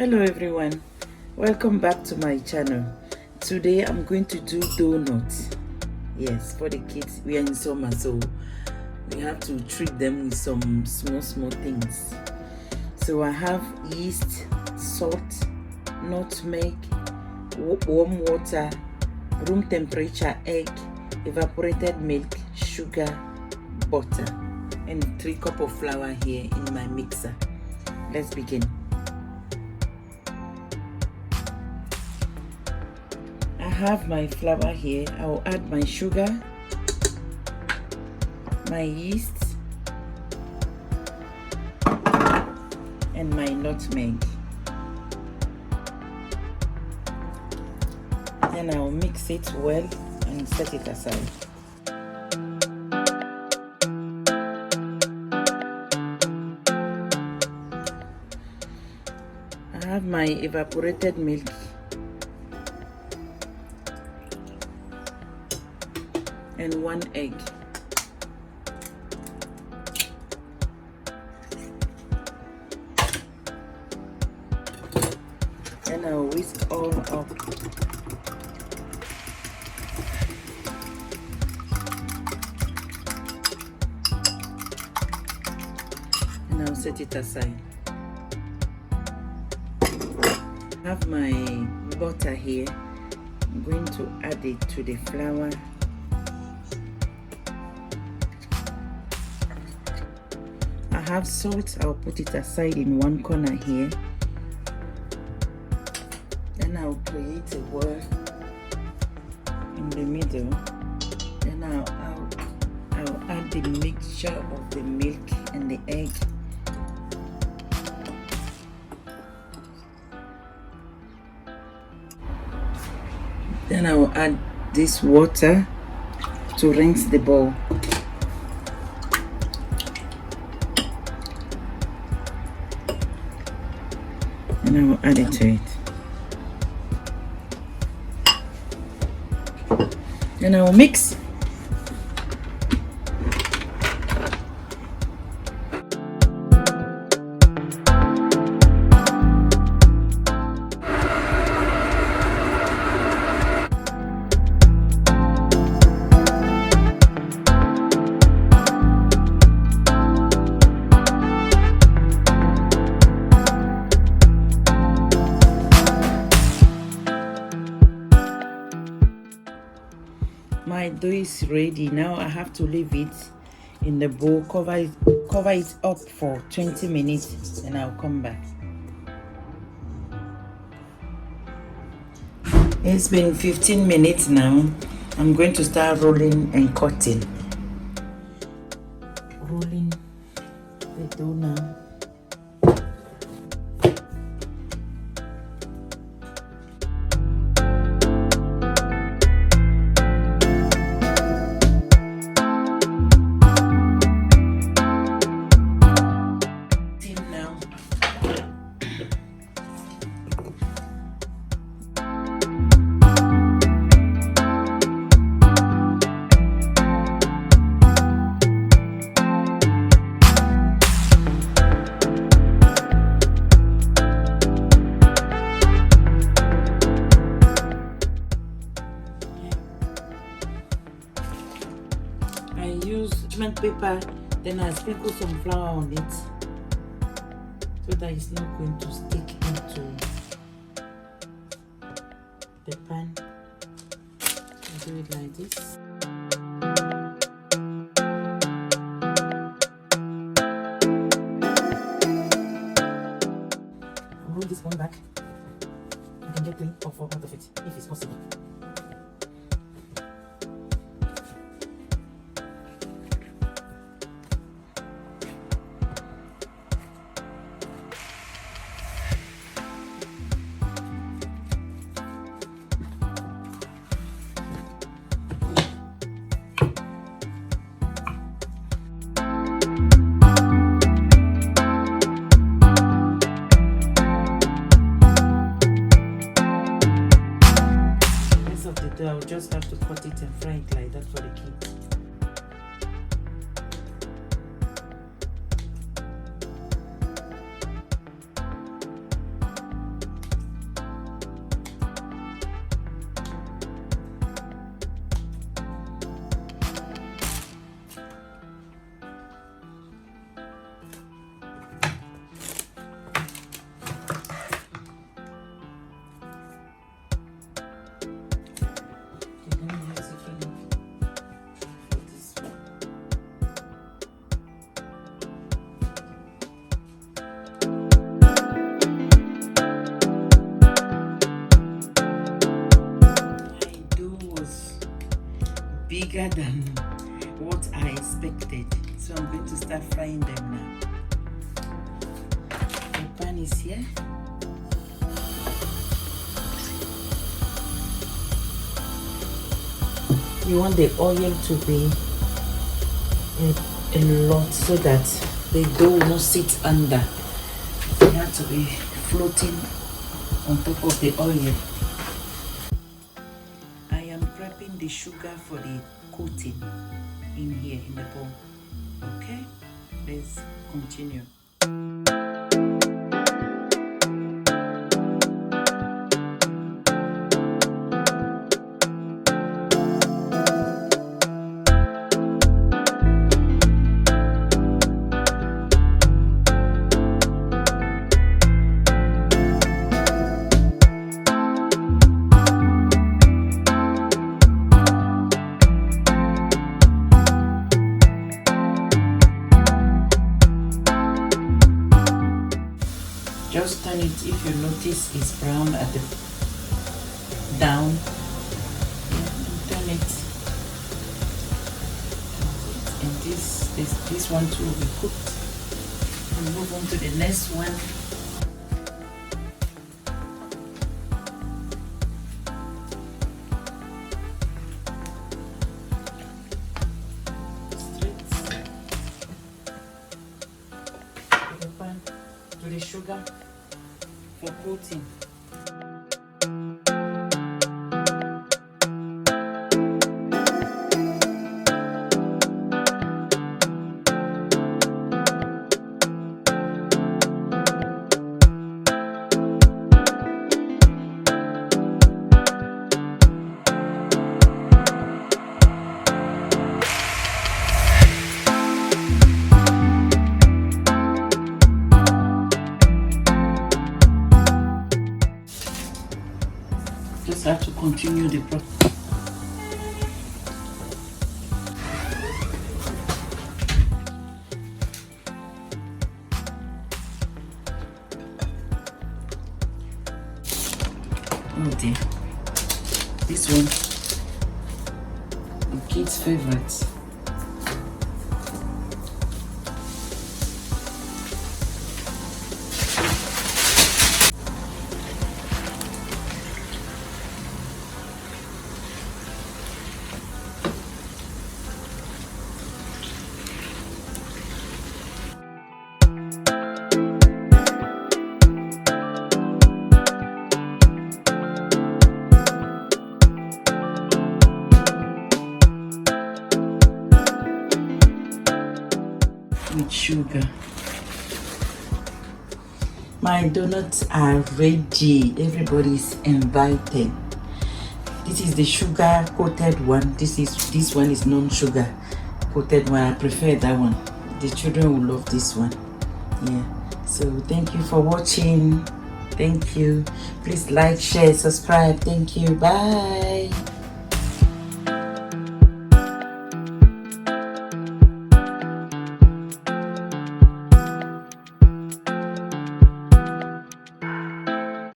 Hello everyone, welcome back to my channel. Today I'm going to do donuts. Yes, for the kids. We are in summer, so we have to treat them with some small things. So I have yeast, salt, nutmeg, warm water, room temperature egg, evaporated milk, sugar, butter, and 3 cups of flour here in my mixer. Let's begin. I have my flour here. I will add my sugar, my yeast, and my nutmeg. Then I will mix it well and set it aside. I have my evaporated milk and 1 egg. Then I'll whisk all up. And I'll set it aside. I have my butter here. I'm going to add it to the flour. I have salt. I'll put it aside in one corner here. Then I'll create a word in the middle. Then I'll add the mixture of the milk and the egg. Then I will add this water to rinse the bowl. And I will add it to it. And I will mix. My dough is ready. Now I have to leave it in the bowl, cover it up for 20 minutes, and I'll come back. It's been 15 minutes now. I'm going to start rolling and cutting. Rolling the dough now. I use parchment paper, then I sprinkle some flour on it so that it's not going to stick into the pan. I do it like this. Roll this one back. You can get clean off out of it if it's possible. I'll just have to cut it and fry it like that for the kids. bigger than what I expected, so I'm going to start frying them now. The pan is here. You want the oil to be a lot so that the dough will not sit under. It has to be floating on top of the oil. I am prepping the sugar for the coating in here in the bowl. Okay, let's continue. Just turn it if you notice it's brown at the down. Turn it, and this one too will be cooked. We'll move on to the next one. To the sugar for coating. Just have to continue the process. Oh dear, this one, the kids' favorites. With sugar. My donuts are ready. Everybody's invited. This is the sugar coated one. This one is non-sugar coated one. I prefer that one. The children will love this one. Yeah. So thank you for watching. Thank you. Please like, share, subscribe. Thank you. Bye.